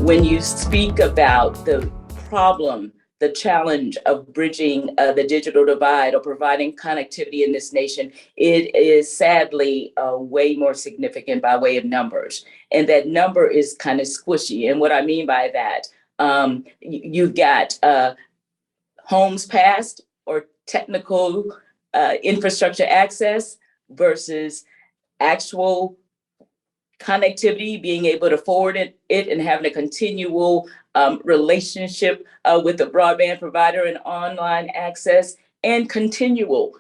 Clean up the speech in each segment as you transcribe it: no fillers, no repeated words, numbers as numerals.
when you speak about the problem, the challenge of bridging the digital divide or providing connectivity in this nation, it is sadly way more significant by way of numbers. And that number is kind of squishy. And what I mean by that, you've got homes passed or technical infrastructure access versus actual connectivity, being able to forward it and having a continual relationship with the broadband provider and online access and continual,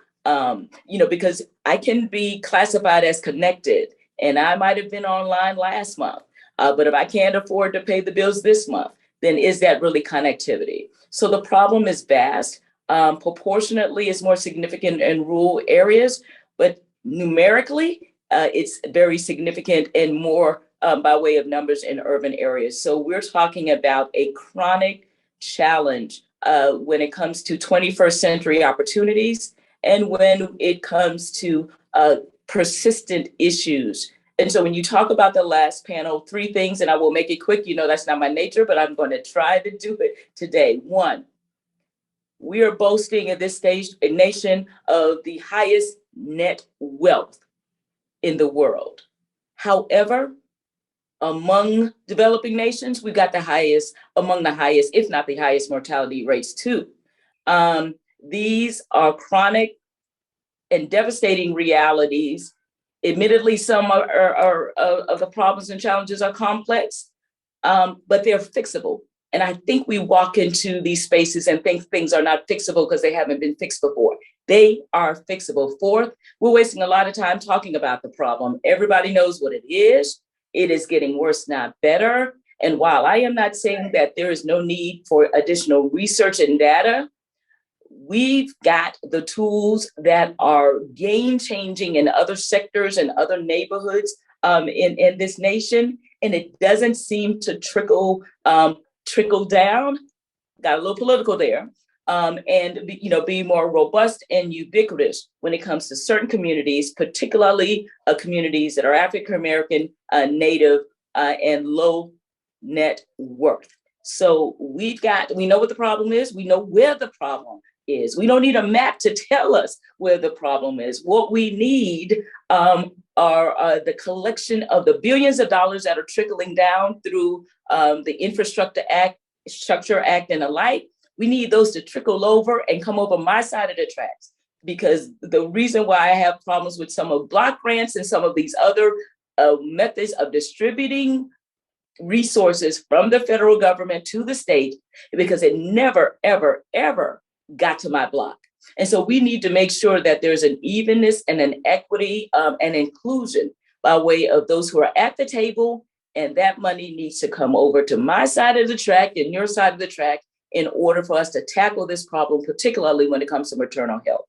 because I can be classified as connected and I might have been online last month, but if I can't afford to pay the bills this month, then is that really connectivity? So the problem is vast. Proportionately, it's more significant in rural areas, but numerically, it's very significant and more by way of numbers in urban areas. So we're talking about a chronic challenge when it comes to 21st century opportunities and when it comes to persistent issues. And so when you talk about the last panel, three things, and I will make it quick, that's not my nature, but I'm going to try to do it today. One, we are boasting at this stage a nation of the highest net wealth in the world. However, among developing nations, we got among the highest, if not the highest mortality rates too. These are chronic and devastating realities. Admittedly, some of the problems and challenges are complex, but they're fixable. And I think we walk into these spaces and think things are not fixable because they haven't been fixed before. They are fixable. Fourth, we're wasting a lot of time talking about the problem. Everybody knows what it is. It is getting worse, not better. And while I am not saying that there is no need for additional research and data, we've got the tools that are game-changing in other sectors and other neighborhoods in this nation. And it doesn't seem to trickle down. Got a little political there. And be more robust and ubiquitous when it comes to certain communities, particularly communities that are African American, Native, and low net worth. So we know what the problem is. We know where the problem is. We don't need a map to tell us where the problem is. What we need are the collection of the billions of dollars that are trickling down through the Infrastructure Act and the like. We need those to trickle over and come over my side of the tracks, because the reason why I have problems with some of block grants and some of these other methods of distributing resources from the federal government to the state, because it never, ever, ever got to my block. And so we need to make sure that there's an evenness and an equity and inclusion by way of those who are at the table. And that money needs to come over to my side of the track and your side of the track in order for us to tackle this problem, particularly when it comes to maternal health.